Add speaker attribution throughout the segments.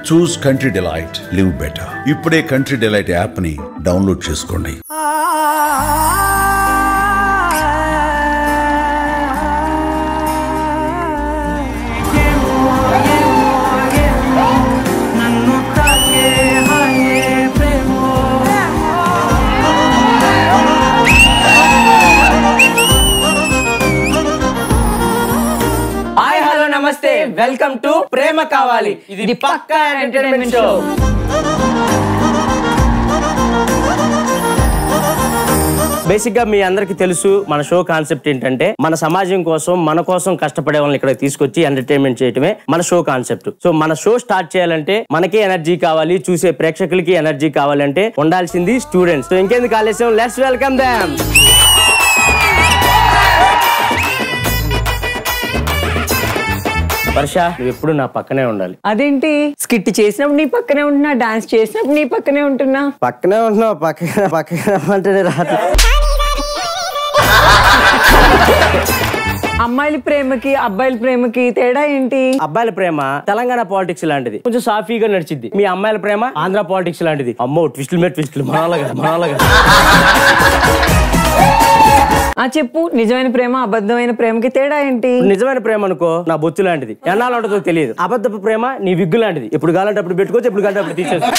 Speaker 1: చూస్ country delight, live better. ఇప్పుడే country delight app ని download చేసుకోండి.
Speaker 2: నమస్తే, వెల్కమ్ టు ప్రేమ కావాలి. ఇది పక్కా ఎంటర్టైన్మెంట్ షో. బేసిక్ గా మీ అందరికి తెలుసు మన షో కాన్సెప్ట్ ఏంటంటే మన సమాజం కోసం మన కోసం కష్టపడే వాళ్ళని ఇక్కడ తీసుకొచ్చి ఎంటర్టైన్మెంట్ చేయటమే మన షో కాన్సెప్ట్. సో మన షో స్టార్ట్ చేయాలంటే మనకే ఎనర్జీ కావాలి, చూసే ప్రేక్షకులకి ఎనర్జీ కావాలంటే ఉండాల్సింది స్టూడెంట్స్. సో ఇంకెందుకు ఆలస్యం, లెట్స్ వెల్కమ్ దెమ్. వర్ష, నువ్వు ఎప్పుడు నా పక్కనే ఉండాలి.
Speaker 3: అదేంటి? స్కిట్ చేసినప్పుడు నీ పక్కనే ఉంటున్నా, డాన్స్ చేసినప్పుడు నీ పక్కనే ఉంటున్నా.
Speaker 2: పక్కనే ఉంటున్నావు, పక్కనే అంటే రాదు.
Speaker 3: అమ్మాయిల ప్రేమకి అబ్బాయిల ప్రేమకి తేడా ఏంటి?
Speaker 2: అబ్బాయిల ప్రేమ తెలంగాణ పాలిటిక్స్ లాంటిది, కొంచెం సాఫీగా నడిచిద్ది. మీ అమ్మాయిల ప్రేమ ఆంధ్ర పాలిటిక్స్ లాంటిది. అమ్మో, ట్విస్టులు మీద ట్విస్టులు, మనలాగా.
Speaker 3: చెప్పు, నిజమైన ప్రేమ అబద్ధమైన ప్రేమకి తేడా ఏంటి?
Speaker 2: నిజమైన ప్రేమ అనుకో నా బొచ్చు లాంటిది, ఎన్నాళ్ళు ఉంటుందో తెలియదు. అబద్ధపు ప్రేమ నీ విగ్గు లాంటిది, ఎప్పుడు కావాలంటే అప్పుడు పెట్టుకోవచ్చు, ఎప్పుడు కావాలంటే అప్పుడు తీసేసుకో.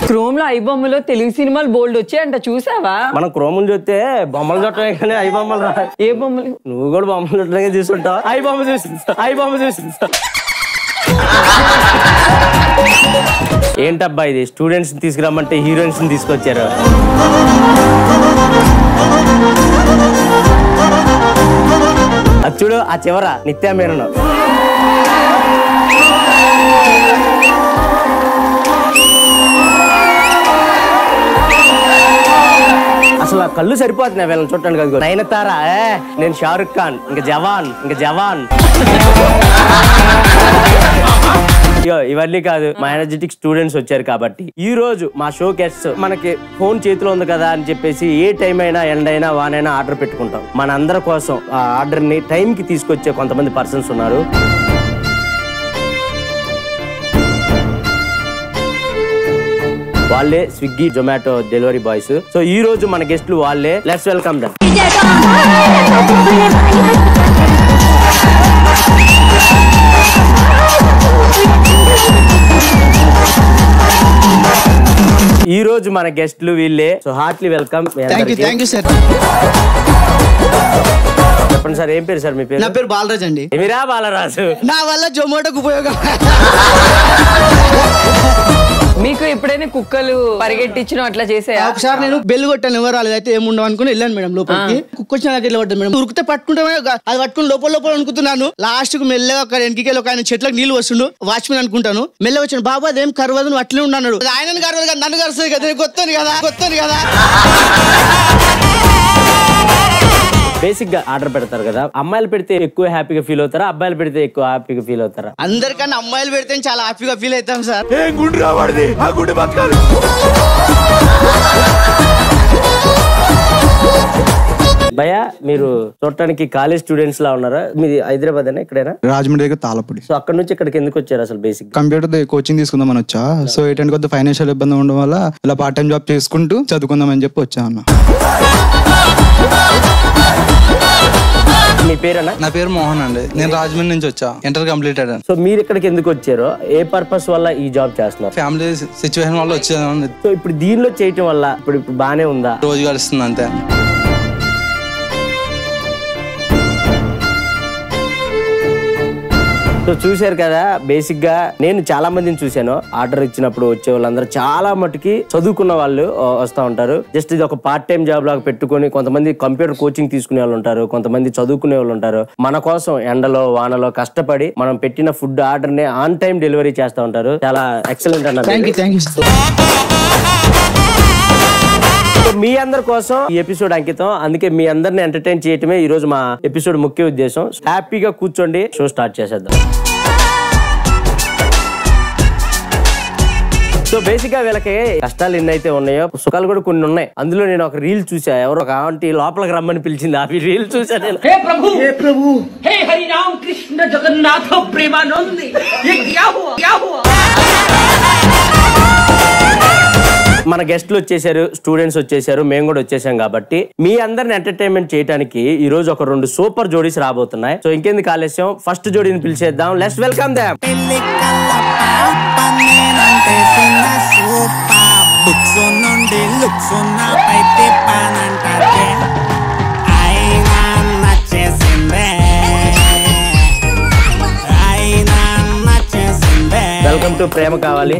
Speaker 3: క్రోమ్ లో ఐ బొమ్మలో తెలుగు సినిమాలు బోల్డ్ వచ్చాయంట, చూసావా?
Speaker 2: మనం క్రోములు చూస్తే బొమ్మలు చుట్టమే కానీ ఐ బొమ్మలు రా.
Speaker 3: ఏ బొమ్మలు?
Speaker 2: నువ్వు కూడా బొమ్మలు చుట్టమే చూస్తుంటావు. ఐ బొమ్మ చూసి ఏంటబ్బా ఇది, స్టూడెంట్స్ తీసుకురమ్మంటే హీరోయిన్స్ తీసుకొచ్చారు. అది చూడు, ఆ చివర నిత్యా మీరన్. అసలు ఆ కళ్ళు సరిపోతున్నాయి వీళ్ళని చూడటానికి. అది నయనతార, నేను షారుఖ్ ఖాన్, ఇంకా జవాన్. ఇవన్నీ కాదు, మా ఎనర్జెటిక్ స్టూడెంట్స్ వచ్చారు కాబట్టి ఈ రోజు మా షో గెస్ట్స్. మనకి ఫోన్ చేతిలో ఉంది కదా అని చెప్పేసి ఏ టైం అయినా ఎండైనా వానైనా ఆర్డర్ పెట్టుకుంటాం. మన అందరి కోసం ఆ ఆర్డర్ ని టైం కి తీసుకొచ్చే కొంతమంది పర్సన్స్ ఉన్నారు. వాళ్ళే Swiggy Zomato delivery boys. So ఈ రోజు మన గెస్ట్లు వాళ్ళే. Let's welcome them. ఈ రోజు మన గెస్ట్లు వీళ్ళే. So heartly welcome.
Speaker 4: Thank you sir.
Speaker 2: చెప్పండి సార్, ఏం పేరు సార్ మీ పేరు?
Speaker 4: నా పేరు బాలరాజ్ అండి.
Speaker 2: ఏమిరా బాలరాజు?
Speaker 4: నా వల్ల జొమాటోకు ఉపయోగం.
Speaker 3: మీకు ఎప్పుడైనా కుక్కలు పరిగెట్టించడం అట్లా చేసాయా?
Speaker 4: ఒకసారి నేను బెల్ కొట్టాను, ఎవరు రాలేదు, అయితే ఏముండవు అనుకుని వెళ్ళాను మేడం లోపలికి. కుక్క వచ్చిన దగ్గర పడ్డాను మేడం. ఉరికితే పట్టుకుంటే అది పట్టుకుని లోపల అనుకుంటున్నాను. లాస్ట్ కు మెల్లగా ఒక వెనకకి ఒక ఆయన చెట్లకు నీళ్లు వస్తుండు, వాచ్మెన్ అనుకుంటాను. మెల్లగా వచ్చాను, బాబు అదేం కరవదు, నువ్వు అట్లే ఉన్నాడు. ఆయనను కరవదు కదా, నన్ను కరుస్తుంది కదా, కొత్తని కదా.
Speaker 2: బేసిక్ గా ఆర్డర్ పెడతారు కదా, అమ్మాయిలు పెడితే ఎక్కువ హ్యాపీగా ఫీల్ అవుతారా, అబ్బాయిలు పెడితే ఎక్కువ హ్యాపీగా ఫీల్ అవుతారా?
Speaker 4: అందరికన్నా అమ్మాయిలు పెడితే చాలా హ్యాపీగా ఫీల్ అవుతాం సార్.
Speaker 2: భయ్యా, మీరు చూడటానికి కాలేజ్ స్టూడెంట్స్ లా ఉన్నారా? మీది హైదరాబాద్ అయినా ఎక్కడైనా?
Speaker 5: రాజమండ్రి దగ్గర తాళపూడి.
Speaker 2: సో అక్కడ నుంచి ఇక్కడికి ఎందుకు వచ్చారు అసలు? బేసిక్
Speaker 5: కంప్యూటర్ కోచింగ్ తీసుకుందామని వచ్చా. సో ఏంటంటే కొద్దిగా ఫైనాన్షియల్ ఇబ్బంది ఉండడం వల్ల ఇలా పార్ట్ టైం జాబ్ చేసుకుంటూ చదువుకుందామని చెప్పి వచ్చా అన్న.
Speaker 2: మీ పేరేనా?
Speaker 5: నా పేరు మోహన్ అండి, నేను రాజమండ్రి నుంచి వచ్చా, ఇంటర్ కంప్లీటెడ్.
Speaker 2: సో మీరు ఇక్కడికి ఎందుకు వచ్చారో, ఏ పర్పస్ వల్ల ఈ జాబ్ చేస్తున్నారు?
Speaker 5: ఫ్యామిలీ సిచ్యువేషన్ వల్ల వచ్చాను.
Speaker 2: సో ఇప్పుడు దీనిలో చేయటం వల్ల ఇప్పుడు బానే ఉందా?
Speaker 5: రోజు గడుస్తుంది అంతే.
Speaker 2: సో చూశారు కదా, బేసిక్ గా నేను చాలా మందిని చూశాను. ఆర్డర్ ఇచ్చినప్పుడు వచ్చే వాళ్ళందరూ చాలా మటుకి చదువుకున్న వాళ్ళు వస్తూ ఉంటారు. జస్ట్ ఇది ఒక పార్ట్ టైం జాబ్ లాగా పెట్టుకుని, కొంతమంది కంప్యూటర్ కోచింగ్ తీసుకునే వాళ్ళు ఉంటారు, కొంతమంది చదువుకునే వాళ్ళు ఉంటారు. మన కోసం ఎండలో వానలో కష్టపడి మనం పెట్టిన ఫుడ్ ఆర్డర్ ని ఆన్ టైం డెలివరీ చేస్తూ ఉంటారు. చాలా ఎక్సలెంట్ అన్నారు. మీ అందరి కోసం ఈ ఎపిసోడ్ అంకితం. అందుకే మీ అందరిని ఎంటర్టైన్ చేయటమే ఈ రోజు మా ఎపిసోడ్ ముఖ్య ఉద్దేశం. హ్యాపీగా కూర్చోండి, షో స్టార్ట్ చేసేద్దాం. సో బేసిక్ గా వీళ్ళకి కష్టాలు ఎన్నైతే ఉన్నాయో సుఖాలు కూడా కొన్ని ఉన్నాయి. అందులో నేను ఒక రీల్ చూసా, ఎవరో ఒక ఆంటీ లోపలికి రమ్మని పిలిచింది. ఆ రీల్ చూసా నేను. హే ప్రభు, హే ప్రభు, హే హరి రామ కృష్ణ
Speaker 6: कृष्ण जगन्नाथ प्रेमानंद ये क्या हुआ क्या हुआ
Speaker 2: మన గెస్ట్లు వచ్చేసారు, స్టూడెంట్స్ వచ్చేసారు, మేము కూడా వచ్చేసాం కాబట్టి మీ అందరిని ఎంటర్టైన్మెంట్ చేయడానికి ఈ రోజు ఒక 2 సూపర్ జోడీస్ రాబోతున్నాయి. సో ఇంకెందుకు ఆలస్యం, ఫస్ట్ జోడీని పిలిచేద్దాం. Let's welcome them. Welcome to Prema Kavali.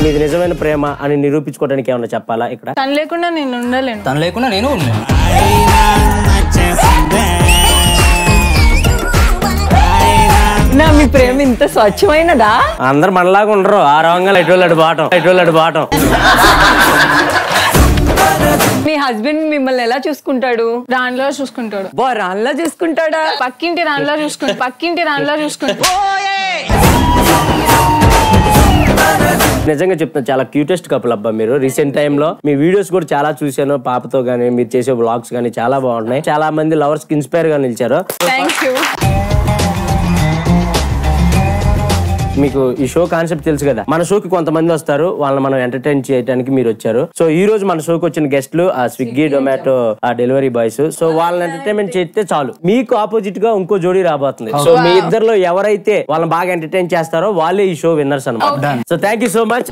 Speaker 2: మీది నిజమైన ప్రేమ అని నిరూపించుకోవడానికి ఏమన్నా చెప్పాలా? ఇక్కడ
Speaker 3: తను లేకుండా నేను ఉండలేను.
Speaker 7: తను లేకుండా నేను
Speaker 3: నా మీ ప్రేమ ఇంత స్వచ్ఛమైనదా?
Speaker 2: అందరు మనలాగా ఉండరు. ఆ రంగాలు ఎటువంటి బాటం.
Speaker 3: మీ హస్బెండ్ మిమ్మల్ని ఎలా చూసుకుంటాడు? రాన్లో చూసుకుంటాడు. రాన్లో చూసుకుంటాడా? పక్కింటి రాన్లో చూసుకుంటాడు.
Speaker 2: నిజంగా చెప్తున్నా, చాలా క్యూటెస్ట్ కపుల్ అబ్బా మీరు. రీసెంట్ టైమ్ లో మీ వీడియోస్ కూడా చాలా చూశాను. పాపతో గానీ మీరు చేసే వ్లాగ్స్ గానీ చాలా బాగున్నాయి. చాలా మంది లవర్స్ కి ఇన్స్పైర్ గా నిలిచారు.
Speaker 3: Thank you.
Speaker 2: మీకు ఈ షో కాన్సెప్ట్ తెలుసు కదా. మన షోకి కొంతమంది వస్తారు, వాళ్ళని మనం ఎంటర్టైన్ చేయడానికి మీరు వచ్చారు. సో ఈ రోజు మన షోకి వచ్చిన గెస్ట్లు ఆ స్విగ్గీ, జొమాటో ఆ డెలివరీ బాయ్స్. సో వాళ్ళని ఎంటర్టైన్మెంట్ చేస్తే చాలు. మీకు ఆపోజిట్ గా ఇంకో జోడీ రాబోతుంది. సో మీ ఇద్దరిలో ఎవరైతే వాళ్ళని బాగా ఎంటర్టైన్ చేస్తారో వాళ్ళే ఈ షో విన్నర్స్ అన్నమాట. So thank you so much.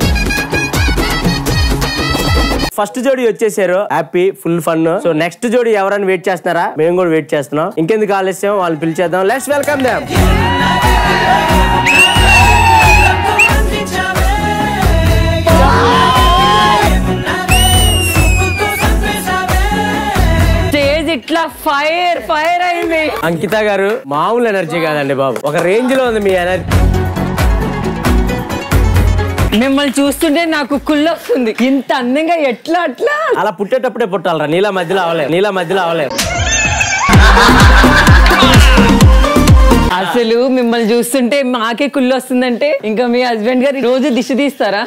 Speaker 2: First జోడీ వచ్చేసారు, happy full fun. So next జోడీ ఎవరైనా వెయిట్ చేస్తున్నారా? మేము కూడా వెయిట్ చేస్తున్నాం. ఇంకెందుకు ఆలస్యం, వాళ్ళని పిలిచేద్దాం. Let's welcome them.
Speaker 3: ఇట్లా ఫైర్ అయింది.
Speaker 2: అంకిత గారు మామూలు ఎనర్జీ కాదండి బాబు, ఒక రేంజ్ లో ఉంది మీ ఎనర్జీ.
Speaker 3: మిమ్మల్ని చూస్తుంటే నాకు కుళ్ళు వస్తుంది. ఇంత అందంగా ఎట్లా
Speaker 2: అలా పుట్టేటప్పుడే పుట్టాలరా, నీలా మధ్యలో అవలేదు.
Speaker 3: అసలు మిమ్మల్ని చూస్తుంటే మాకే కుళ్ళు వస్తుందంటే ఇంకా మీ హస్బెండ్ గారు రోజు దిష్టి తీస్తారా?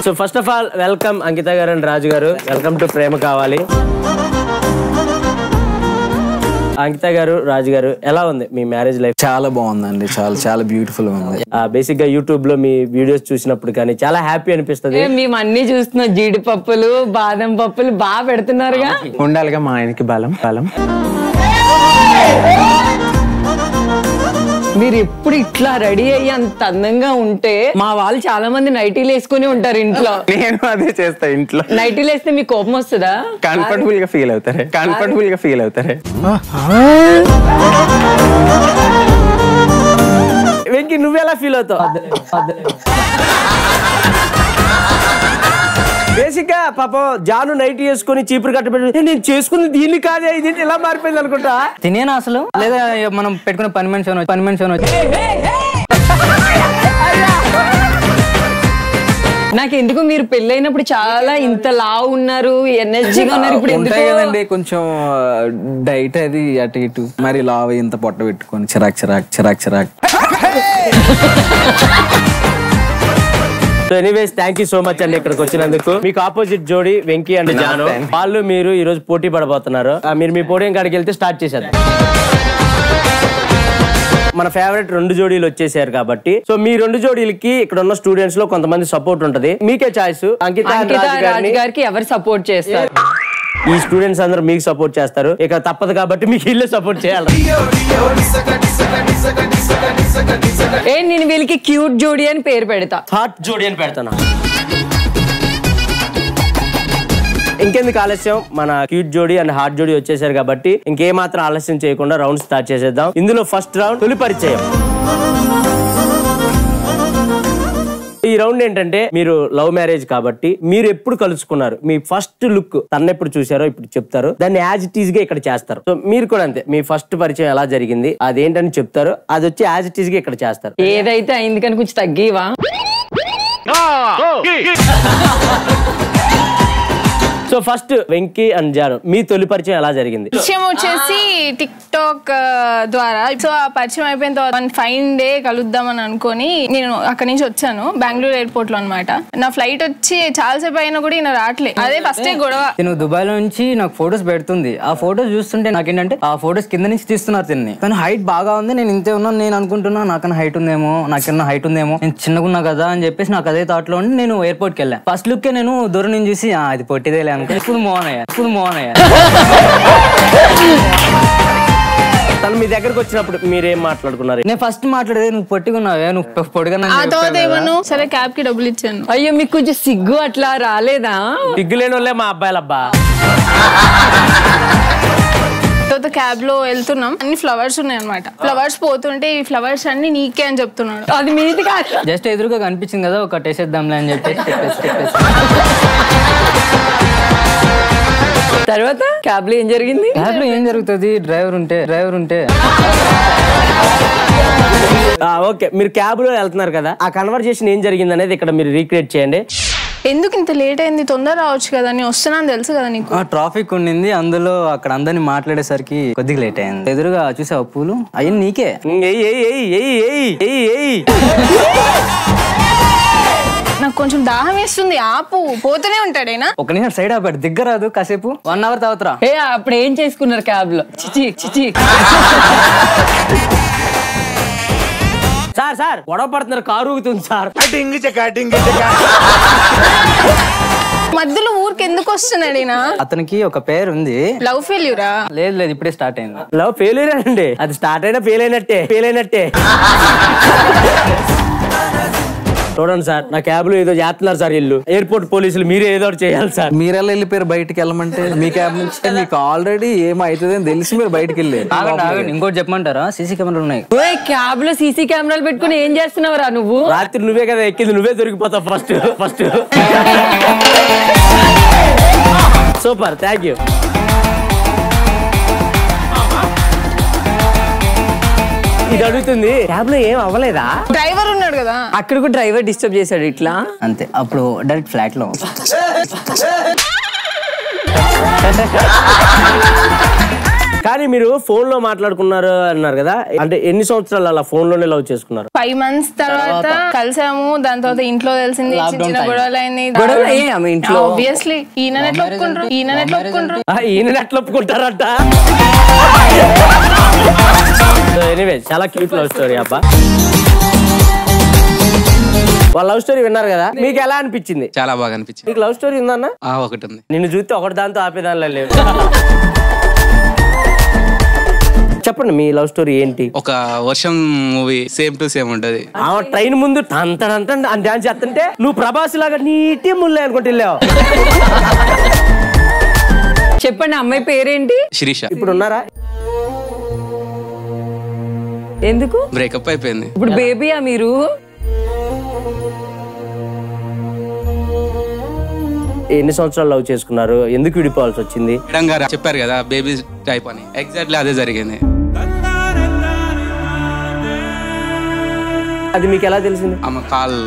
Speaker 2: So first of all welcome Ankitha గారు అండ్ రాజు గారు. వెల్కమ్ టు ప్రేమ కావాలి. అంకిత గారు, రాజు గారు, ఎలా ఉంది మీ మ్యారేజ్ లైఫ్?
Speaker 7: చాలా బాగుందండి. చాలా బ్యూటిఫుల్ గా ఉంది.
Speaker 2: బేసిక్ గా యూట్యూబ్ లో మీ వీడియోస్ చూసినప్పుడు కానీ చాలా హ్యాపీ అనిపిస్తుంది.
Speaker 3: మేము అన్ని చూస్తున్నాం, జీడిపప్పులు, బాదం పప్పులు బాగా పెడుతున్నారుగా.
Speaker 7: ఉండాలిగా మా ఆయనకి బలం.
Speaker 3: మీరు ఎప్పుడు ఇట్లా రెడీ అయ్యి అంత అందంగా ఉంటే మా వాళ్ళు చాలా మంది నైటీలు వేసుకుని ఉంటారు ఇంట్లో.
Speaker 7: నేను అదే చేస్తా ఇంట్లో.
Speaker 3: నైటీలు వేస్తే మీకు కోపం వస్తుందా?
Speaker 7: కంఫర్టబుల్ గా ఫీల్ అవుతారే.
Speaker 2: వెంకీ నువ్వెలా ఫీల్ అవుతావు? బేసిక్ గా పాపం జాను నైట్ వేసుకుని చీపురు కట్టబెట్టి నేను చేసుకుని దీన్ని కాదే, ఇది ఇలా మారిపోయింది అనుకుంటా.
Speaker 7: తినేనా అసలు? లేదా మనం పెట్టుకున్న పని మనిషి వచ్చి
Speaker 3: నాకు ఎందుకు మీరు పెళ్ళైనప్పుడు చాలా ఇంత లావు ఉన్నారు, ఎనర్జీగా ఉన్నారు. ఇప్పుడు
Speaker 7: ఉంటాయి కదండి కొంచెం డైట్ అది అటు ఇటు, మరి లావు ఇంత పొట్ట పెట్టుకొని చిరాక్.
Speaker 2: So anyways thank you so much అండి ఇక్కడికి వచ్చినందుకు. మీకు ఆపోజిట్ జోడీ వెంకీ అండ్ జాను, వాళ్ళు మీరు ఈ రోజు పోటీ పడబోతున్నారు. మీరు మీ పోడియం కాడికి వెళ్తే స్టార్ట్ చేసేద్దాం. మన ఫేవరెట్ 2 జోడీలు వచ్చేసారు కాబట్టి సో మీ 2 జోడీలకి ఇక్కడ ఉన్న స్టూడెంట్స్ లో కొంతమంది సపోర్ట్ ఉంటది. మీకే చాయిస్. అంకిత
Speaker 3: రాజు గారికి ఎవరు సపోర్ట్ చేస్తారు?
Speaker 2: ఈ స్టూడెంట్స్ అందరూ మీకు సపోర్ట్ చేస్తారు. ఇక తప్పదు కాబట్టి మీకు ఇల్లే సపోర్ట్ చేయాలి.
Speaker 3: నేను వీళ్ళకి క్యూట్ జోడీ అని పేరు పెడతా.
Speaker 2: హాట్ జోడీ అని పెడతాను. ఇంకెందుకు ఆలస్యం, మన క్యూట్ జోడీ అండ్ హాట్ జోడీ వచ్చేసారు కాబట్టి ఇంకేమాత్రం ఆలస్యం చేయకుండా రౌండ్ స్టార్ట్ చేసేద్దాం. ఇందులో ఫస్ట్ రౌండ్ తొలి పరిచయం. ఈ రౌండ్ ఏంటంటే మీరు లవ్ మ్యారేజ్ కాబట్టి మీరు ఎప్పుడు కలుసుకున్నారు, మీ ఫస్ట్ లుక్ తన ఎప్పుడు చూసారో ఇప్పుడు చెప్తారు. దాన్ని యాజ్ ఇట్ ఈజ్ గా ఇక్కడ చేస్తారు. సో మీరు కూడా అంతే, మీ ఫస్ట్ పరిచయం ఎలా జరిగింది అదేంటని చెప్తారు, అది వచ్చి యాజ్ ఇట్ ఈజ్ గా ఇక్కడ చేస్తారు.
Speaker 3: ఏదైతే అయింది కానీ కొంచెం తగ్గివా.
Speaker 2: So first Venky and Janu మీ తొలి పరిచయం ఎలా జరిగింది?
Speaker 3: విషయం వచ్చేసి టిక్ టాక్ ద్వారా. సో ఆ పరిచయం అయిపోయిన తర్వాత ఫైన్ డే కలుద్దామని అనుకొని నేను అక్కడి నుంచి వచ్చాను బెంగళూరు ఎయిర్పోర్ట్ లో అనమాట. నా ఫ్లైట్ వచ్చి చాలాసేపు అయినా కూడా ఈయన రావట్లేదు. అదే ఫస్ట్ గొడవ.
Speaker 7: నేను దుబాయ్ లో నుంచి నాకు ఫొటోస్ పెడుతుంది. ఆ ఫొటోస్ చూస్తుంటే నాకేంటంటే ఆ ఫొటోస్ కింద నుంచి తీస్తున్నారు తిని. కానీ హైట్ బాగా ఉంది, నేను ఇంతే ఉన్నాను. నేను అనుకుంటున్నా నాకన్నా హైట్ ఉందేమో, నాకన్నా హైట్ ఉందేమో, నేను చిన్నగా ఉన్నా కదా అని చెప్పేసి నాకు అదే థాట్ లో ఉండి నేను ఎయిర్పోర్ట్ కి వెళ్ళాను. ఫస్ట్ లుక్ నేను దూరం నుంచి చూసి అది పొట్టిదేలే అనుకో. ఇప్పుడు మోహన్ అయ్యా
Speaker 2: తను మీ దగ్గరకు వచ్చినప్పుడు మీరేం మాట్లాడుకున్నారు?
Speaker 7: నేను ఫస్ట్ మాట్లాడేది నువ్వు పొట్టిగున్నావే, నువ్వు పొడిగా.
Speaker 3: ఆ తర్వాత ఏమను సరే క్యాబ్ కి డబ్బులు ఇచ్చాను.
Speaker 8: అయ్యో మీకు కొంచెం సిగ్గు అట్లా రాలేదా?
Speaker 2: సిగ్గులేని వాళ్ళే మా అబ్బాయిలబ్బా.
Speaker 3: తర్వాత క్యాబ్ లో వెళ్తున్నాం, అన్ని ఫ్లవర్స్ ఉన్నాయి అనమాట. ఫ్లవర్స్ పోతుంటే ఈ ఫ్లవర్స్ అన్ని నీకే అని చెప్తున్నాడు.
Speaker 8: అది మీది కాదు,
Speaker 7: జస్ట్ ఎదురుగా కనిపించింది కదా ఒక టేసేద్దాంలే అని చెప్పేసి
Speaker 8: తర్వాత క్యాబ్ లో ఏం జరిగింది?
Speaker 7: క్యాబ్ లో ఏం జరుగుతుంది? డ్రైవర్ ఉంటే
Speaker 2: ఓకే, మీరు క్యాబ్ లో వెళ్తున్నారు కదా, ఆ కన్వర్జేషన్ ఏం జరిగింది అనేది ఇక్కడ మీరు రీక్రియేట్ చేయండి.
Speaker 3: ఎందుకు ఇంత లేట్ అయింది, తొందర రావచ్చు కదా, నేను వస్తున్నాను తెలుసు కదా నీకు.
Speaker 7: ట్రాఫిక్ ఉండింది, అందులో అక్కడ అందరిని మాట్లాడేసరికి కొద్దిగా లేట్ అయింది. ఎదురుగా చూసావు పూలు అయ్యి నీకే.
Speaker 3: నాకు కొంచెం దాహం వేస్తుంది, ఆపు. పోతూనే ఉంటాడేనా?
Speaker 7: ఒక నిమిషం సైడ్ ఆపాడు, దిగ్గరాదు కాసేపు 1 hour తాగుతురా.
Speaker 8: అప్పుడు ఏం చేసుకున్నారు క్యాబ్ లో? చిచి
Speaker 2: సార్ గొడవ పడుతున్నారు, కారు ఊగుతుంది సార్.
Speaker 3: మధ్యలో ఊరికి ఎందుకు వస్తున్నాడు?
Speaker 7: అతనికి ఒక పేరు ఉంది.
Speaker 3: లవ్ ఫెయిల్యూరా?
Speaker 7: లేదు ఇప్పుడే స్టార్ట్ అయింది.
Speaker 2: లవ్ ఫెయిల్యూర్ అండి, అది స్టార్ట్ అయినా ఫెయిల్ అయినట్టే. చూడండి సార్, నా క్యాబ్ లో ఏదో చేస్తున్నారు సార్ ఇల్లు. ఎయిర్పోర్ట్ పోలీసులు మీరే ఏదో చేయాలి సార్.
Speaker 7: మీరెలా వెళ్ళిపోయారు బయటికి వెళ్ళమంటే? మీ క్యాబ్ నుంచి మీకు ఆల్రెడీ ఏమైతుంది అని తెలిసి మీరు బయటకి వెళ్ళారు. ఇంకోటి చెప్పమంటారా? సీసీ కెమెరాలు ఉన్నాయి.
Speaker 8: క్యాబ్ లో సీసీ కెమెరాలు పెట్టుకుని ఏం చేస్తున్నావురా నువ్వు?
Speaker 2: రాత్రి నువ్వే కదా ఎక్కింది, నువ్వే దొరికిపోతావు ఫస్ట్. Super, thank you. ఇది అడుగుతుంది, క్యాబ్ లో ఏం అవ్వలేదా?
Speaker 3: డ్రైవర్ ఉన్నాడు కదా
Speaker 8: అక్కడ కూడా, డ్రైవర్ డిస్టర్బ్ చేశాడు ఇట్లా
Speaker 7: అంతే. అప్పుడు డైరెక్ట్ ఫ్లాట్ లో.
Speaker 2: కానీ మీరు ఫోన్ లో మాట్లాడుకున్నారు అన్నారు కదా, అంటే ఎన్ని సంవత్సరాలు అలా ఫోన్ లోనే లవ్ చేసుకున్నారు?
Speaker 3: 5 months తర్వాత కలిసాము. దాని తర్వాత ఇంట్లో తెలిసింది, చిన్న గొడవలు అయింది.
Speaker 8: ఇంట్లో
Speaker 3: ఆబ్వియస్లీ ఈయన ఎట్లా ఒప్పుకుంటారు?
Speaker 2: ఈయన ఎట్లా ఒప్పుకుంటారంట? ఎనీవే, చాలా క్యూట్ లవ్ స్టోరీ అబ్బా. వాళ్ళ లవ్ స్టోరీ విన్నారు కదా, మీకు ఎలా అనిపించింది?
Speaker 9: చాలా బాగా అనిపించింది.
Speaker 2: మీకు లవ్ స్టోరీ ఉందన్న?
Speaker 9: ఒకటి ఉంది.
Speaker 2: నిన్ను చూస్తే ఒకటి దాంతో ఆపేదానిలో లేవు. చెప్పండి మీ లవ్ స్టోరీ ఏంటి?
Speaker 9: ఒక వర్షం మూవీ సేమ్ టు సేమ్ ఉంటది.
Speaker 2: ట్రైన్ ముందు అని డాన్స్ చేస్తుంటే నువ్వు ప్రభాస్ లాగా నీటి ముల్లే అనుకుంటే వెళ్ళావు.
Speaker 8: చెప్పండి, అమ్మాయి పేరేంటి?
Speaker 9: శిరీష.
Speaker 2: ఇప్పుడు ఉన్నారా?
Speaker 8: ఎందుకు
Speaker 9: బ్రేకప్ అయిపోయింది.
Speaker 8: ఇప్పుడు బేబీయా మీరు?
Speaker 2: ఎన్ని సంవత్సరాలు లవ్ చేసుకున్నారు? ఎందుకు విడిపోవాల్సి వచ్చింది?
Speaker 9: మేడం గారు చెప్పారు కదా బేబీ టైప్ అని, ఎగ్జాక్ట్లీ అదే జరిగింది.
Speaker 2: అది మీకు ఎలా తెలిసింది?
Speaker 9: ఆమె కాల్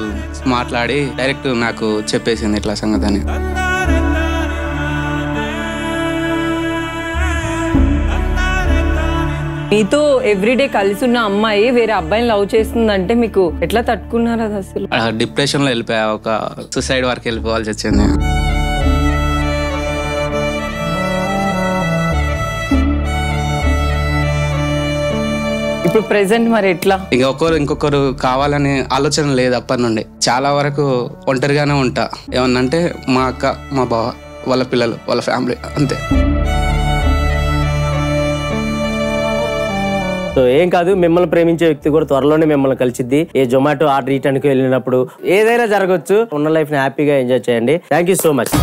Speaker 9: మాట్లాడి డైరెక్ట్ నాకు చెప్పేసింది ఇట్లా సంగతి అని.
Speaker 8: మీతో ఎవ్రీడే కలిసి ఉన్న అమ్మాయి వేరే అబ్బాయిని లవ్ చేస్తుందంటే మీకు ఎట్లా తట్టుకున్నారు? అది అసలు
Speaker 9: డిప్రెషన్ లో వెళ్ళిపోయా, ఒక సూసైడ్ వరకు వెళ్ళిపోవాల్సి వచ్చింది.
Speaker 8: ఇప్పుడు ప్రెసెంట్ మరి ఎట్లా?
Speaker 9: ఇంకొకరు కావాలని ఆలోచన లేదు అప్పటి నుండి. చాలా వరకు ఒంటరిగానే ఉంటా. ఏమన్నంటే మా అక్క, మా బావ, వాళ్ళ పిల్లలు, వాళ్ళ ఫ్యామిలీ, అంతే.
Speaker 2: సో ఏం కాదు, మిమ్మల్ని ప్రేమించే వ్యక్తి కూడా త్వరలోనే మిమ్మల్ని కలిసిద్ది. ఏ జొమాటో ఆర్డర్ ఇయడానికి వెళ్ళినప్పుడు ఏదైనా జరగచ్చు. ఉన్న లైఫ్ ని హ్యాపీగా ఎంజాయ్ చేయండి. Thank you so much.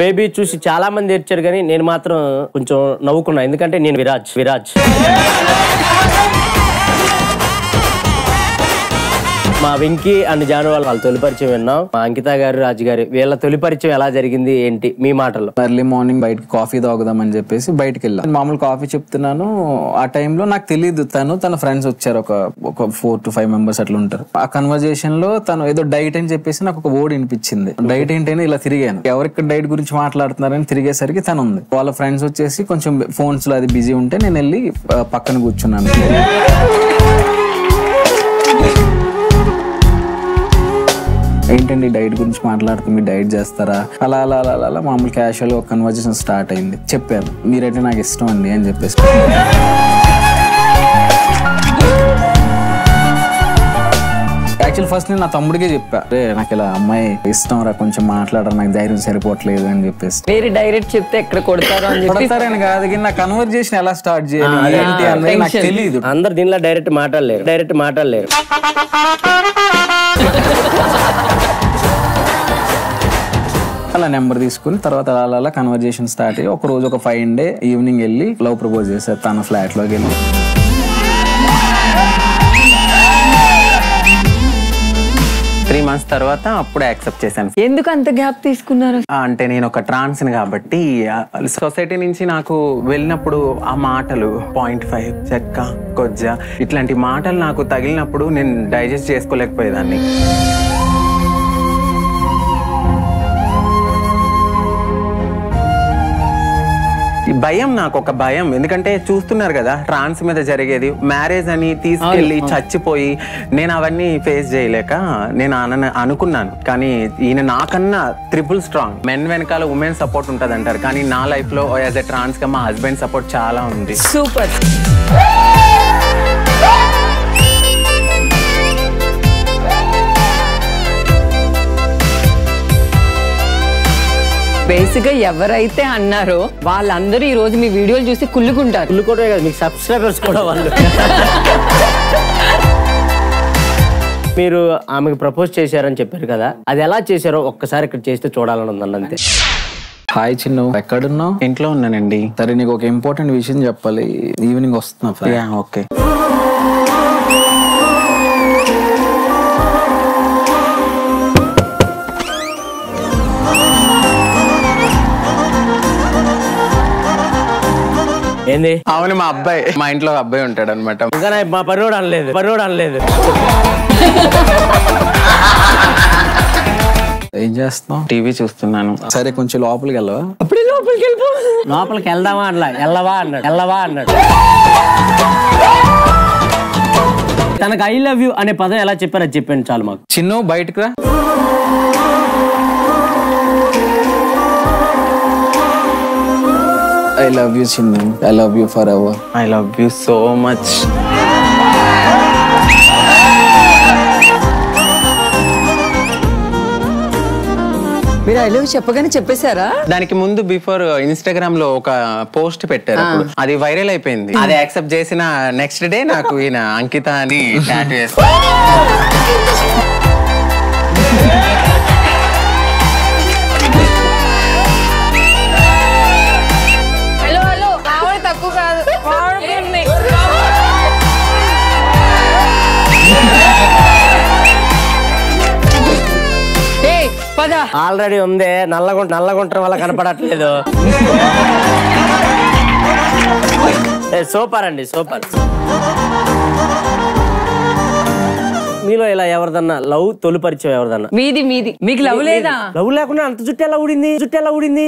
Speaker 2: Baby చూసి చాలా మంది ఏడ్చారు, కానీ నేను మాత్రం కొంచెం నవ్వుకున్నా, ఎందుకంటే నేను విరాజ్ మా వెంకీ అండ్ జాను వాళ్ళ తొలి పరిచయం విన్నాం. మా అంకిత గారు, రాజు గారు వీళ్ళ తొలి పరిచయం ఎలా జరిగింది ఏంటి మీ మాటల్లో?
Speaker 10: ఎర్లీ మార్నింగ్ బయటకి కాఫీ తాగుదాం అని చెప్పేసి బయటకి వెళ్ళాను. మామూలు కాఫీ చెప్తున్నాను. ఆ టైంలో నాకు తెలియదు తన ఫ్రెండ్స్ వచ్చారు, ఒక 4 to 5 మెంబర్స్ అట్లా ఉంటారు. ఆ కన్వర్జేషన్ లో తను ఏదో డైట్ అని చెప్పేసి నాకు ఒక వర్డ్ వినిపించింది. డైట్ ఏంటైనా ఇలా తిరిగాను. ఎవరికి డైట్ గురించి మాట్లాడుతున్నారని తిరిగేసరికి తను ఉంది. వాళ్ళ ఫ్రెండ్స్ వచ్చేసి కొంచెం ఫోన్స్ లో అది బిజీ ఉంటే నేను వెళ్ళి పక్కన కూర్చున్నాను. ఏంటండి డైట్ గురించి మాట్లాడుతుంది, మీరు డైట్ చేస్తారా? అలా అలా అలా అలా మామూలు క్యాషువల్ ఒక కన్వర్జేషన్ స్టార్ట్ అయింది. చెప్పాను మీరైతే నాకు ఇష్టం అండి అని చెప్పేసి. యాక్చువల్ ఫస్ట్ నేను నా తమ్ముడికే చెప్పా, నాకు ఇలా అమ్మాయి ఇష్టం రా, కొంచెం మాట్లాడరా, నాకు ధైర్యం సరిపోవట్లేదు అని చెప్పేసి.
Speaker 8: మీరు డైరెక్ట్ చెప్తే ఎక్కడ కొడతారో అని
Speaker 10: కొడతారని కాదు, నా కన్వర్జేషన్ ఎలా స్టార్ట్ చేయాలి ఏంటి అనేది నాకు తెలియదు.
Speaker 2: అందరు దీనిలో డైరెక్ట్ మాట్లాడలేరు.
Speaker 10: అలా నెంబర్ తీసుకుని తర్వాత అలా కన్వర్జేషన్ స్టార్ట్ అయ్యి ఒక రోజు ఒక 5 డే ఈవినింగ్ వెళ్ళి లవ్ ప్రపోజ్ చేశారు తన ఫ్లాట్ లోకి వెళ్ళి.
Speaker 11: మంత్స్ తర్వాత అప్పుడే యాక్సెప్ట్ చేశాను.
Speaker 8: ఎందుకు అంత గ్యాప్ తీసుకున్నారు?
Speaker 11: అంటే నేను ఒక ట్రాన్స్ని కాబట్టి సొసైటీ నుంచి నాకు వెళ్ళినప్పుడు ఆ మాటలు 0.5 చెక్క కొజ్జ ఇట్లాంటి మాటలు నాకు తగిలినప్పుడు నేను డైజెస్ట్ చేసుకోలేకపోయేదాన్ని. భయం, నాకు ఒక భయం. ఎందుకంటే చూస్తున్నారు కదా ట్రాన్స్ మీద జరిగేది, మ్యారేజ్ అని తీసుకెళ్ళి చచ్చిపోయి నేను అవన్నీ ఫేస్ చేయలేక నేను అనుకున్నాను. కానీ ఈయన నాకన్నా ట్రిపుల్ స్ట్రాంగ్. మెన్ వెనకాల ఉమెన్ సపోర్ట్ ఉంటుంది అంటారు, కానీ నా లైఫ్ లో యాజ్ ఎ ట్రాన్స్ గా మా హస్బెండ్ సపోర్ట్ చాలా ఉంది.
Speaker 8: సూపర్. బేసిక్ గా ఎవరైతే అన్నారో వాళ్ళందరూ ఈ రోజు మీ వీడియోలు చూసి కుళ్ళుకుంటారు.
Speaker 2: కుళ్ళుకోవడమే కదా, మీకు సబ్స్క్రైబర్స్ కూడా వాళ్ళు. మీరు ఆమెకు ప్రపోజ్ చేశారని చెప్పారు కదా, అది ఎలా చేశారో ఒక్కసారి ఇక్కడ చేస్తే చూడాలని ఉందండి అంతే.
Speaker 10: హాయ్ చిన్ను, ఎక్కడున్నావు?
Speaker 11: ఇంట్లో ఉన్నానండి.
Speaker 10: సరే నీకు ఒక ఇంపార్టెంట్ విషయం చెప్పాలి, ఈవినింగ్ వస్తున్నా.
Speaker 11: ఓకే.
Speaker 2: ఏంది?
Speaker 11: అవును, మా అబ్బాయి, మా ఇంట్లో అబ్బాయి ఉంటాడు అనమాట.
Speaker 2: మా పర్రోడు అనలేదు.
Speaker 10: ఏం చేస్తున్నావు?
Speaker 11: టీవీ చూస్తున్నాను.
Speaker 10: సరే కొంచెం లోపలికి వెళ్ళవా?
Speaker 2: అప్పుడే లోపలికి వెళ్దామా అట్లా వెళ్ళవా అన్నాడు. తనకు ఐ లవ్ యూ అనే పదం ఎలా చెప్పారో చెప్పండి చాలు మాకు.
Speaker 10: చిన్ను బయటకు రా. I love you, Chinnu. I love you forever.
Speaker 11: I love you so much.
Speaker 8: మీరు ఐ లవ్ చెప్పగానే చెప్పేశారా?
Speaker 11: దానికి ముందు బిఫోర్ ఇన్స్టాగ్రామ్ లో ఒక పోస్ట్ పెట్టారు, అది వైరల్ అయిపోయింది. అది యాక్సెప్ట్ చేసిన నెక్స్ట్ డే నాకు ఈయన అంకిత అని టాటూ వేస్తారు.
Speaker 2: ఆల్రెడీ ఉంది, నల్లగుంటం వల్ల కనపడట్లేదు. సూపర్ అండి, సూపర్. మీలో ఇలా ఎవరిదన్నా లవ్ తొలి పరిచయం ఎవరిదన్నా?
Speaker 8: మీది మీకు లవ్ లేదా?
Speaker 2: లవ్ లేకుండా అంత జుట్టు ఎలా ఊడింది?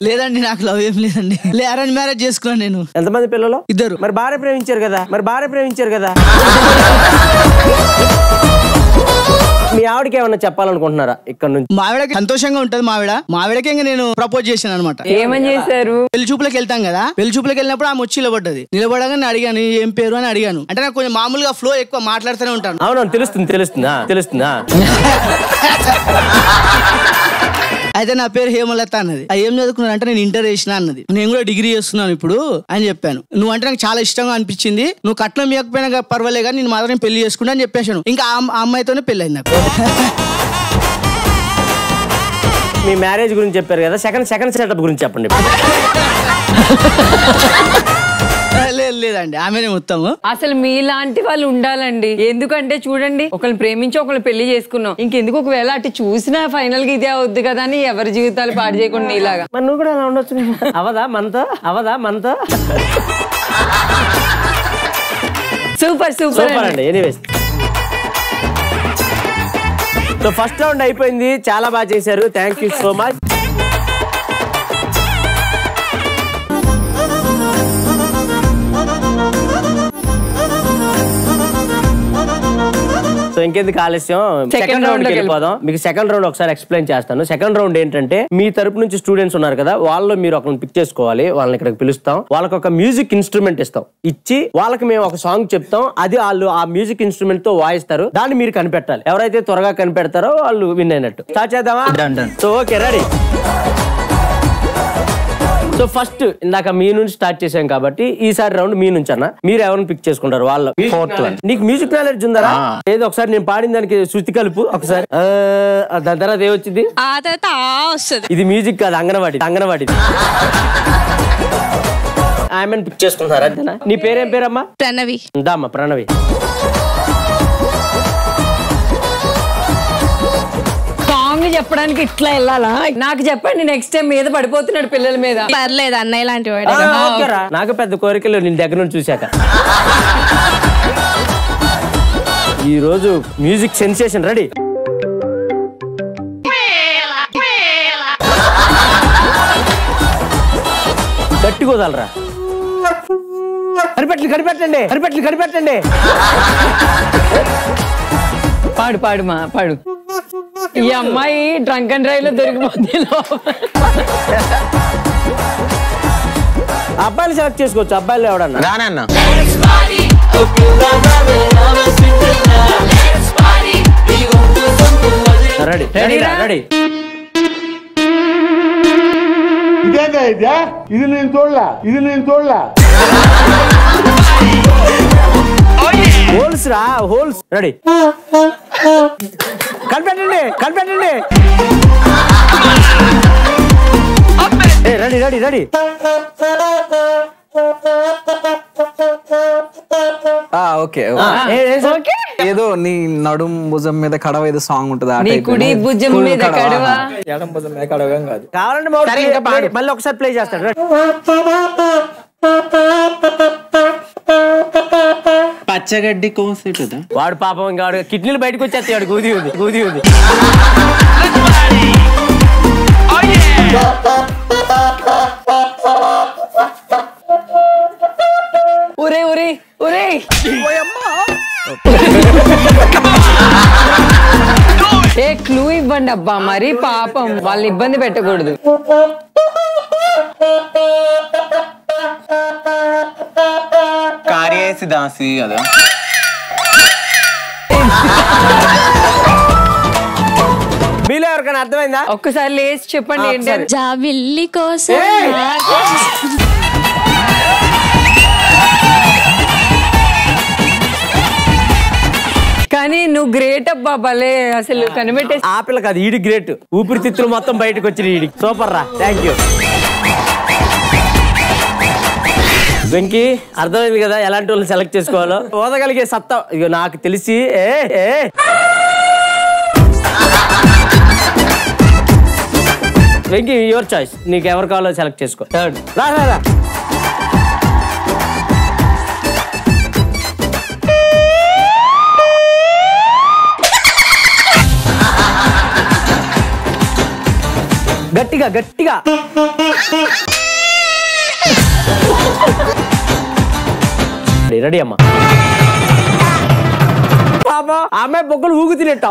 Speaker 4: లేదండి, నాకు లవ్ ఏం లేదండి. అరేంజ్ మ్యారేజ్ చేసుకున్నాను నేను.
Speaker 2: ఎంతమంది పిల్లలు?
Speaker 4: 2.
Speaker 2: మరి భార్య ప్రేమించారు కదా. మీ ఆవిడకి ఏమన్నా చెప్పాలనుకుంటున్నారా ఇక్కడ నుంచి?
Speaker 4: మా ఆవిడకి సంతోషంగా ఉంటది. మావిడకి ఇంకా నేను ప్రపోజ్ చేశాను అనమాట.
Speaker 8: ఏమని చేశారు?
Speaker 4: పెళ్లి చూపులకు వెళ్తాం కదా, పెళ్లి చూపులకు వెళ్ళినప్పుడు ఆమె వచ్చి నిలబడగానే అడిగాను ఏం పేరు అని అడిగాను. అంటే నాకు కొంచెం మామూలుగా ఫ్లో ఎక్కువ మాట్లాడుతూనే ఉంటాను.
Speaker 2: అవును, తెలుస్తుందా?
Speaker 4: అయితే నా పేరు హేమలత అన్నది. ఏం చదువుకున్నాను అంటే నేను ఇంటర్ చేసిన అన్నది. నేను కూడా డిగ్రీ చేస్తున్నాను ఇప్పుడు అని చెప్పాను. నువ్వు అంటే నాకు చాలా ఇష్టంగా అనిపించింది, నువ్వు కట్నం ఇవ్వకపోయినా పర్వాలే కానీ నేను మాత్రం పెళ్లి చేసుకుంటా అని చెప్పేశాను. ఇంకా ఆ అమ్మాయితోనే పెళ్లి అయింది నాకు.
Speaker 2: మీ మ్యారేజ్ గురించి చెప్పారు కదా, సెకండ్ సెటప్ గురించి చెప్పండి.
Speaker 4: లేదండి ఆమెనే మొత్తము.
Speaker 8: అసలు మీలాంటి వాళ్ళు ఉండాలండి. ఎందుకంటే చూడండి, ఒకరిని ప్రేమించి ఒకరిని పెళ్లి చేసుకున్నాం, ఇంకెందుకు ఒకవేళ అటు చూసినా ఫైనల్ గా ఇదే అవుద్ది కదా అని ఎవరి జీవితాలు పాడు చేయకుండా ఇలాగా.
Speaker 2: మరి నువ్వు కూడా అలా ఉండొచ్చు. అవదా మనతో
Speaker 8: సూపర్ సూపర్
Speaker 2: అండి. ఎనీవేస్, సో ఫస్ట్ రౌండ్ అయిపోయింది, చాలా బాగా చేశారు. Thank you so much. So ఇంకెందుకు ఆలస్యం, సెకండ్ రౌండ్ కి వెళ్ళిపోదాం. మీకు సెకండ్ రౌండ్ ఒకసారి ఎక్స్ప్లెయిన్ చేస్తాను. సెకండ్ రౌండ్ ఏంటంటే, మీ తరపు నుంచి స్టూడెంట్స్ ఉన్నారు కదా, వాళ్ళు మీరు ఒకరిని పిక్ చేసుకోవాలి. వాళ్ళని ఇక్కడికి పిలుస్తాం, వాళ్ళకి ఒక మ్యూజిక్ ఇన్స్ట్రుమెంట్ ఇస్తాం, ఇచ్చి వాళ్ళకి మేము ఒక సాంగ్ చెప్తాం. అది వాళ్ళు ఆ మ్యూజిక్ ఇన్స్ట్రుమెంట్ తో వాయిస్తారు. దాన్ని మీరు కనిపెట్టాలి. ఎవరైతే త్వరగా కనిపెడతారో వాళ్ళు విన్ అయినట్టు. స్టార్ట్ చేద్దామా? So okay, ready. So first ఇందాక మీ నుంచి స్టార్ట్ చేసాం కాబట్టి ఈసారి రౌండ్ మీ నుంచి అన్న. మీరు ఎవరిని పిక్ చేసుకుంటారు? వాళ్ళు. నీకు మ్యూజిక్ నాలెడ్జ్ ఉందా? ఏదో ఒకసారి నేను పాడిన దానికి శృతి కలుపు ఒకసారి. దాని తర్వాత ఏమొచ్చింది? ఇది మ్యూజిక్ కాదు, అంగనవాడి. ఆమెను పిక్ చేసుకుంటారా? అంతేనా? నీ పేరేం పేరమ్మా?
Speaker 3: ప్రణవి.
Speaker 2: దామ్మా ప్రణవి.
Speaker 8: చెప్పడానికి ఇట్లా వెళ్ళాలా? నాకు చెప్పండి, నెక్స్ట్ టైం మీద పడిపోతున్నాడు పిల్లల మీద.
Speaker 3: పర్లేదు, అన్నయ్య లాంటి వాడు.
Speaker 2: నాకు పెద్ద కోరికలు నేను దగ్గర నుంచి చూశాక. ఈ రోజు మ్యూజిక్ సెన్సేషన్ రెడీ. గట్టిగా వదలరా. కనిపెట్టండి.
Speaker 8: పాడు. ఈ అమ్మాయి డ్రంక్ అండ్ డ్రైవ్ లో దొరికిపోతుంది.
Speaker 2: అబ్బాయిలు సెలెక్ట్ చేసుకోవచ్చు. అబ్బాయిలు ఎవడన్నా
Speaker 11: రానన్నా.
Speaker 2: రెడీ.
Speaker 12: ఇది నేను చూడలా.
Speaker 2: హోల్స్ రా, హోల్స్. రెడీ. కనిపెట్టండి. రెడీ.
Speaker 10: ఓకే. ఏదో నీ నడుం భుజం మీద కడవ ఏదో సాంగ్ ఉంటుంది.
Speaker 8: నీ కుడి భుజం మీద కడవ.
Speaker 10: ఎడం భుజం మీద కడవ కాదు.
Speaker 2: కావాలంటే మళ్ళీ ఒకసారి ప్లే చేస్తాడు.
Speaker 11: పచ్చగడ్డి కోసేటదా
Speaker 2: వాడు పాపం ఇంకా కిడ్నీలు బయటకు వచ్చేస్తాయి. వాడు గూది ఉంది.
Speaker 8: ఒరే ఏ క్లూ ఇవ్వండి అబ్బా, మరి పాపం వాళ్ళని ఇబ్బంది పెట్టకూడదు.
Speaker 11: కార్యేసి దాసి కదా.
Speaker 2: మీలో ఎవరికైనా అర్థమైందా?
Speaker 8: ఒక్కసారి లేచి చెప్పండి ఏంటి.
Speaker 3: జాబిల్లి కోసం.
Speaker 8: కానీ నువ్వు గ్రేట్ అబ్బా, భలే అసలు కనిపెట్టే.
Speaker 2: ఆ పిల్ల కాదు, ఈడి గ్రేట్. ఊపిరితిత్తులు మొత్తం బయటకు వచ్చిన ఈడి. సూపర్ రా. Thank you Venky. అర్థమైంది కదా ఎలాంటి వాళ్ళని సెలెక్ట్ చేసుకోవాలో. ఓదగలిగే సత్తా ఇక నాకు తెలిసి. Venky, your choice. నీకు ఎవరు కావాలో సెలెక్ట్ చేసుకో. రా. గట్టిగా రెడీ అమ్మా. పాప ఆమె బొక్కలు ఊగు తినేట.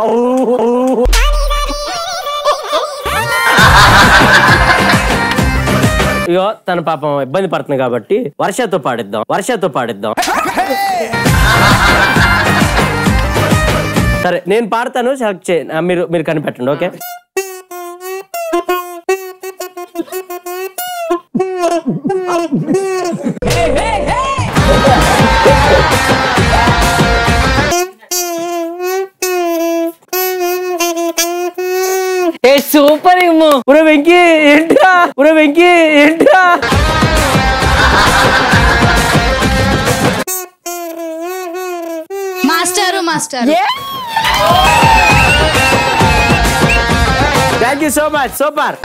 Speaker 2: ఇగో తన పాపం ఇబ్బంది పడుతుంది కాబట్టి వర్షతో పాడిద్దాం. సరే, నేను పాడతాను, సెలెక్ట్ చేయండి. మీరు కనిపెట్టండి. ఓకే.
Speaker 8: సూపర్ ఏమో.
Speaker 2: వెంకీ ఏంట్రా
Speaker 3: master.
Speaker 2: Thank you so much. Super.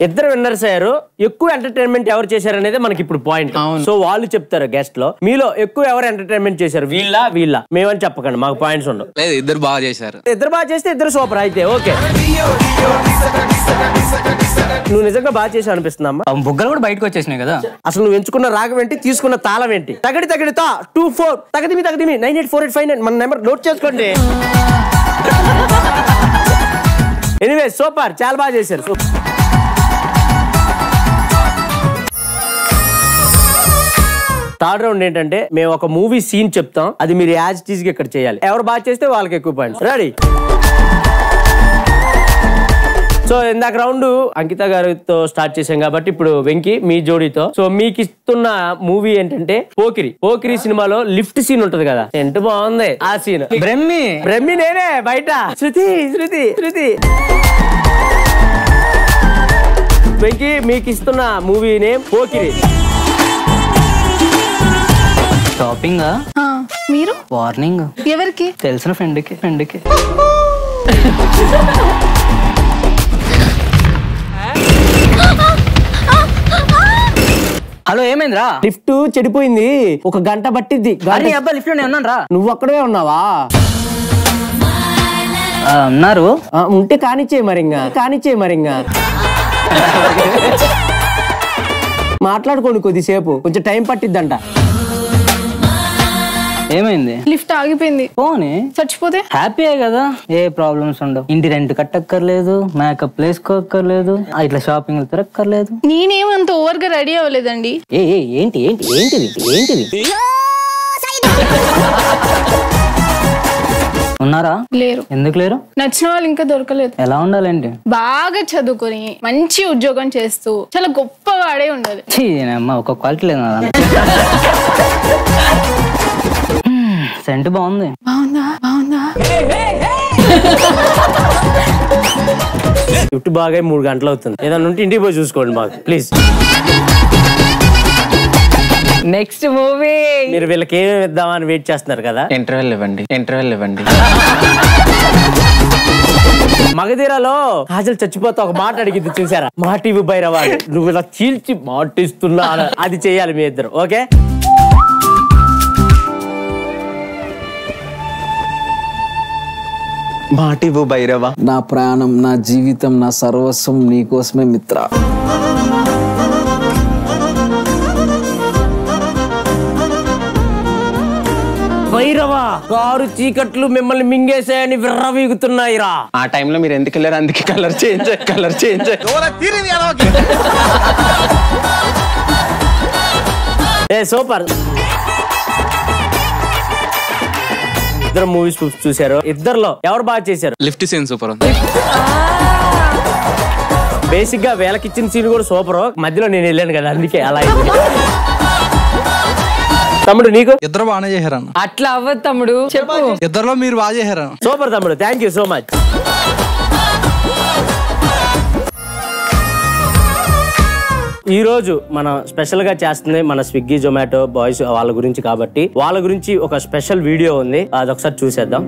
Speaker 2: ఇద్దరు విన్నర్స్ అయ్యారు. ఎక్కువ ఎంటర్టైన్మెంట్ ఎవరు చేశారు అనేది మనకి ఇప్పుడు పాయింట్. సో వాళ్ళు చెప్తారు గెస్ట్ లో మీలో ఎక్కువ ఎవరు ఎంటర్టైన్మెంట్ చేశారు, వీళ్ళ మేమని చెప్పకండి, మాకు పాయింట్స్ ఉండవు.
Speaker 9: ఇద్దరు బాగా చేశారు.
Speaker 2: ఇద్దరు బాగా చేస్తే ఇద్దరు సూపర్. అయితే ఓకే, నువ్వు నిజంగా బాగా చేసావు అనిపిస్తుంది అమ్మా.
Speaker 7: బుగ్గలు కూడా బయటకు వచ్చేసినాయి కదా.
Speaker 2: అసలు నువ్వు ఎంచుకున్న రాగం ఏంటి, తీసుకున్న తాళం ఏంటి? తగడితా 24 తగదిమి 984859 మన నెంబర్ నోట్ చేసుకోండి. ఎనీవే సూపర్, చాలా బాగా చేశారు. థర్డ్ రౌండ్ ఏంటంటే మేము ఒక మూవీ సీన్ చెప్తాం, అది మీరు యాజ్ టీజ్ గా ఇక్కడ చేయాలి. ఎవరు బాగా చేస్తే వాళ్ళకి ఎక్కువ పాయింట్స్. రెడీ? సో ఇందాక రౌండ్ అంకిత గారితో స్టార్ట్ చేసాం కాబట్టి ఇప్పుడు వెంకీ మీ జోడీతో. సో మీకు ఇస్తున్న మూవీ ఏంటంటే పోకిరి సినిమాలో లిఫ్ట్ సీన్ ఉంటది కదా, ఎంత బాగుంది ఆ సీన్. బ్రహ్మి నేనే బయట. శృతి వెంకీ మీకు ఇస్తున్న మూవీ నేమ్ పోకిరి.
Speaker 7: షాపింగ్
Speaker 3: మీరు
Speaker 7: వార్నింగ్
Speaker 3: ఎవరికి?
Speaker 7: తెలిసిన ఫ్రెండ్కి. హలో ఏమైందిరా?
Speaker 2: లిఫ్ట్ చెడిపోయింది, ఒక గంట పట్టిద్ది.
Speaker 7: అబ్బాయి లిఫ్ట్ లో నేను ఉన్నాను రా.
Speaker 2: నువ్వు అక్కడే ఉన్నావా?
Speaker 7: ఉన్నారు.
Speaker 2: ఉంటే కానిచ్చే మరింగా మాట్లాడుకోండి కొద్దిసేపు, కొంచెం టైం పట్టిద్దంట.
Speaker 7: ఏమైంది?
Speaker 3: లిఫ్ట్ ఆగిపోయింది.
Speaker 7: పోనీ
Speaker 3: చచ్చిపోతే
Speaker 7: హ్యాపీయే కదా, ఏ ప్రాబ్లమ్స్ ఉండవు. ఇంటి రెంట్ కట్టక్కర్లేదు, మేకప్ వేసుకోక్కర్లేదు, ఇట్లా షాపింగ్ తిరక్కర్లేదు.
Speaker 3: నేనేమంత ఓవర్ గా రెడీ అవ్వలేదండి.
Speaker 7: ఏంటిది ఉన్నారా?
Speaker 3: లేరు.
Speaker 7: ఎందుకు లేరు?
Speaker 3: నచ్చిన వాళ్ళు ఇంకా దొరకలేదు.
Speaker 7: ఎలా ఉండాలండి?
Speaker 3: బాగా చదువుకొని మంచి ఉద్యోగం చేస్తూ చాలా గొప్పవాడే ఉండాలి.
Speaker 7: ఒక క్వాలిటీ లేదు. సెంట్ బాగుంది.
Speaker 3: బాగుందా?
Speaker 2: లిఫ్ట్ బాగా 3 గంటలు అవుతుంది. ఏదన్నా ఉంటే ఇంటికి పోయి చూసుకోండి మాకు ప్లీజ్.
Speaker 8: నెక్స్ట్ మూవీ
Speaker 2: మీరు వీళ్ళకి ఏమేమి ఇద్దామని వెయిట్ చేస్తున్నారు కదా.
Speaker 11: ఇంటర్వెల్ ఇవ్వండి.
Speaker 2: మగధీరాలో హాజలు చచ్చిపోతా ఒక మాట అడిగింది చూసారా, మాటివి భైరవా, నువ్వు ఇలా చీల్చి మాటిస్తున్నా అది చేయాలి మీ ఇద్దరు. ఓకే?
Speaker 11: మాటివు భైరవ.
Speaker 10: నా ప్రాణం, నా జీవితం, నా సర్వస్వం నీకోసమే మిత్ర.
Speaker 2: భైరవా, కారు చీకట్లు మిమ్మల్ని మింగేసాయని విర్రవీగుతున్నాయిరా.
Speaker 11: ఆ టైంలో మీరు ఎందుకు వెళ్ళారు? అందుకే కలర్ చేంజ్.
Speaker 2: సూపర్. ఇద్దరు మూవీస్ చూసారు, ఇద్దరులో ఎవరు బాగా చేశారు?
Speaker 9: Lift scene super.
Speaker 2: బేసిక్ గా వీళ్ళకి ఇచ్చిన సీన్ కూడా సూపర్. మధ్యలో నేను వెళ్ళాను కదా, అందుకే అలా. తమ్ముడు నీకు?
Speaker 5: ఇద్దరు బాగానే చేశారన్న.
Speaker 8: అట్లా అవ్వదు తమ్ముడు, చెప్పు.
Speaker 5: ఇద్దరులో మీరు బాగా చేశారన్న.
Speaker 2: సూపర్ తమ్ముడు, థ్యాంక్ యూ సో మచ్. ఈ రోజు మనం స్పెషల్ గా చేస్తుంది మన స్విగ్గీ జొమాటో బాయ్స్ వాళ్ళ గురించి కాబట్టి వాళ్ళ గురించి ఒక స్పెషల్ వీడియో ఉంది, అదొకసారి చూసేద్దాం.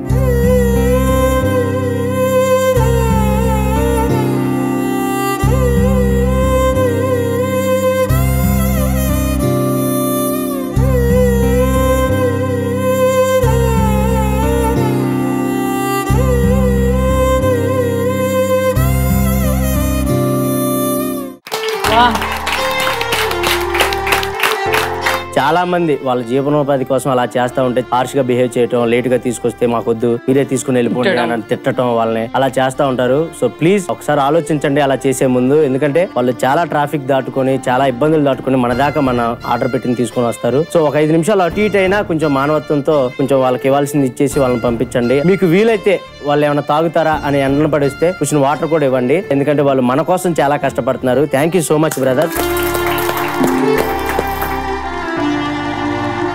Speaker 2: చాలా మంది వాళ్ళ జీవనోపాధి కోసం అలా చేస్తా ఉంటే హార్ష్ గా బిహేవ్ చేయటం, లేట్ గా తీసుకొస్తే మాకొద్దు మీరే తీసుకుని వెళ్ళిపోండి అని తిట్టడం, వాళ్ళని అలా చేస్తా ఉంటారు. సో ప్లీజ్ ఒకసారి ఆలోచించండి అలా చేసే ముందు, ఎందుకంటే వాళ్ళు చాలా ట్రాఫిక్ దాటుకొని చాలా ఇబ్బందులు దాటుకొని మన దాకా మన ఆర్డర్ పెట్టిన తీసుకుని వస్తారు. సో ఒక 5 నిమిషాలు అటు ఇటు అయినా కొంచెం మానవత్వంతో కొంచెం వాళ్ళకి ఇవ్వాల్సింది ఇచ్చేసి వాళ్ళని పంపించండి. మీకు వీలైతే వాళ్ళు ఏమైనా తాగుతారా అని ఎండను పడిస్తే కొంచెం వాటర్ కూడా ఇవ్వండి, ఎందుకంటే వాళ్ళు మన కోసం చాలా కష్టపడుతున్నారు. Thank you so much brother.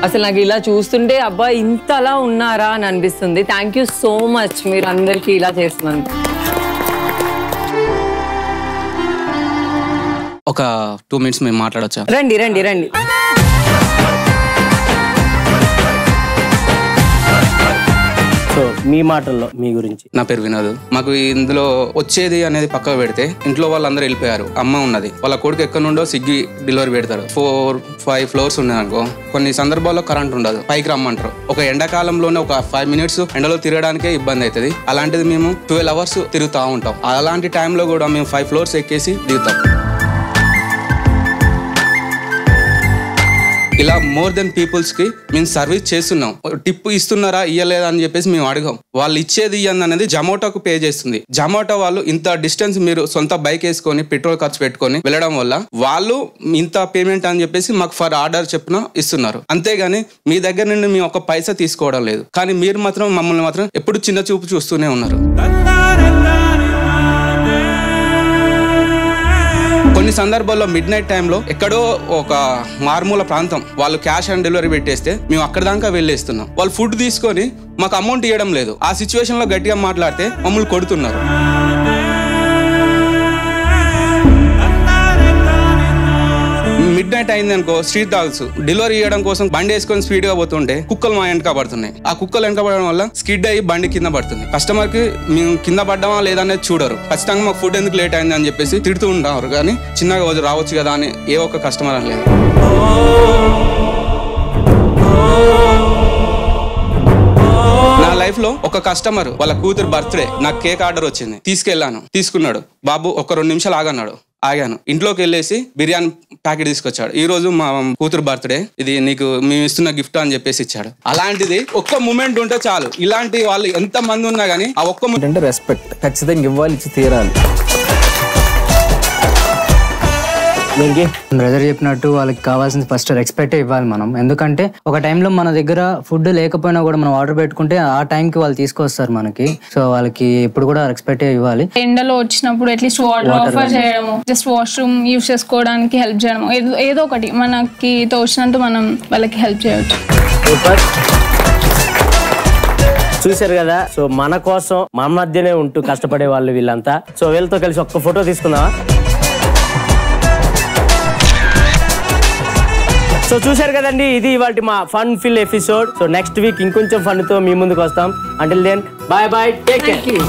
Speaker 8: అసలు నాకు ఇలా చూస్తుంటే అబ్బా ఇంత అలా ఉన్నారా అని అనిపిస్తుంది. థ్యాంక్ యూ సో మచ్ మీరు అందరికి ఇలా చేస్తున్నారు.
Speaker 9: ఒక 2 minutes మేము మాట్లాడొచ్చా?
Speaker 8: రండి రండి రండి.
Speaker 2: సో మీ మాటల్లో మీ గురించి.
Speaker 9: నా పేరు వినోద్. మాకు ఇందులో వచ్చేది అనేది పక్కకు పెడితే ఇంట్లో వాళ్ళందరూ వెళ్ళిపోయారు. అమ్మ ఉన్నది, వాళ్ళ కొడుకు ఎక్కడ నుండో స్విగ్గీ డెలివరీ పెడతారు. 4-5 ఫ్లోర్స్ ఉన్నాయి అనుకో, కొన్ని సందర్భాల్లో కరెంట్ ఉండదు, పైకి రమ్మంటారు. ఒక ఎండాకాలంలోనే ఒక 5 minutes ఎండలో తిరగడానికే ఇబ్బంది అవుతుంది. అలాంటిది మేము 12 hours తిరుగుతూ ఉంటాం. అలాంటి టైంలో కూడా మేము 5 floors ఎక్కేసి దిగుతాం. ఇలా మోర్ దెన్ పీపుల్స్ కి మేము సర్వీస్ చేస్తున్నాం. టిప్ ఇస్తున్నారా ఇయ్యలేదా అని చెప్పేసి మేము అడగం. వాళ్ళు ఇచ్చేది ఇయ్యంది అనేది జొమాటోకు పే చేస్తుంది. జొమాటో వాళ్ళు ఇంత డిస్టెన్స్ మీరు సొంత బైక్ వేసుకొని పెట్రోల్ ఖర్చు పెట్టుకొని వెళ్ళడం వల్ల వాళ్ళు ఇంత పేమెంట్ అని చెప్పేసి మాకు ఫర్ ఆర్డర్ చెప్పిన ఇస్తున్నారు. అంతేగాని మీ దగ్గర నుండి మేము ఒక పైసా తీసుకోవడం లేదు. కానీ మీరు మాత్రం మమ్మల్ని మాత్రం ఎప్పుడు చిన్న చూపు చూస్తూనే ఉన్నారు. కొన్ని సందర్భాల్లో మిడ్ నైట్ టైంలో ఎక్కడో ఒక మారుమూల ప్రాంతం వాళ్ళు క్యాష్ ఆన్ డెలివరీ పెట్టేస్తే మేము అక్కడ దాకా వెళ్ళేస్తున్నాం. వాళ్ళు ఫుడ్ తీసుకొని మాకు అమౌంట్ ఇవ్వడం లేదు. ఆ సిచ్యువేషన్ లో గట్టిగా మాట్లాడితే మమ్మల్ని కొడుతున్నారు. మిడ్ నైట్ అయింది అనుకో, స్ట్రీట్ డాగ్స్ డెలివరీ చేయడం కోసం బండి వేసుకొని స్పీడ్ గా పోతుంటే కుక్కలు మా వెనక పడుతున్నాయి. ఆ కుక్కలు వెనక పడడం వల్ల స్కిడ్ అయ్యి బండి కింద పడుతుంది. కస్టమర్ కి మేము కింద పడ్డామా లేదా అనేది చూడరు. ఖచ్చితంగా మాకు ఫుడ్ ఎందుకు లేట్ అయింది అని చెప్పేసి తిడుతూ ఉంటారు. కానీ చిన్నగా రావచ్చు కదా అని ఏ ఒక్క కస్టమర్ అనలేదు. నా లైఫ్ లో ఒక కస్టమర్ వాళ్ళ కూతురు బర్త్డే నాకు కేక్ ఆర్డర్ వచ్చింది. తీసుకెళ్లాను, తీసుకున్నాడు. బాబు ఒక 2 నిమిషాలు ఆగన్నాడు. ఆగాను. ఇంట్లోకి వెళ్ళేసి బిర్యానీ ప్యాకెట్ తీసుకొచ్చాడు. ఈ రోజు మా కూతురు బర్త్డే, ఇది నీకు మేము ఇస్తున్న గిఫ్ట్ అని చెప్పేసి ఇచ్చాడు. అలాంటిది ఒక్క మూమెంట్ ఉంటే చాలు. ఇలాంటి వాళ్ళు ఎంత మంది ఉన్నా గానీ ఆ ఒక్క మూమెంట్
Speaker 10: అంటే రెస్పెక్ట్ ఖచ్చితంగా ఇవ్వాలి, ఇచ్చి తీరాలి.
Speaker 7: బ్రదర్ చెప్పినట్టు వాళ్ళకి కావాల్సింది ఫస్ట్ రెస్పెక్ట్ ఇవ్వాలి మనం. ఎందుకంటే ఒక టైంలో మన దగ్గర ఫుడ్ లేకపోయినా కూడా మనం ఆర్డర్ పెట్టుకుంటే ఆ టైంకి వాళ్ళు తీసుకొస్తారు మనకి. సో వాళ్ళకి ఎప్పుడు కూడా రెస్పెక్ట్ ఇవ్వాలి.
Speaker 3: ఎండలో వచ్చినప్పుడు అట్లీస్ట్ వాటర్ ఆఫర్ చేయడము, జస్ట్ వాష్రూమ్ యూజ్ చేసుకోవడానికి హెల్ప్ చేయడము, ఏదో ఒకటి మనకి తోచినంత మనం వాళ్ళకి హెల్ప్ చేయవచ్చు.
Speaker 2: చూశారు కదా, సో మన కోసం మన మధ్యనే ఉంటూ కష్టపడే వాళ్ళు వీళ్ళంతా. సో వీళ్ళతో కలిసి ఒక్క ఫోటో తీసుకుందామా? సో చూశారు కదండి, ఇది ఇవాళ మా fun fill episode. So next week ఇంకొంచెం ఫన్ తో మీ ముందుకు వస్తాం. Until then bye bye, take care.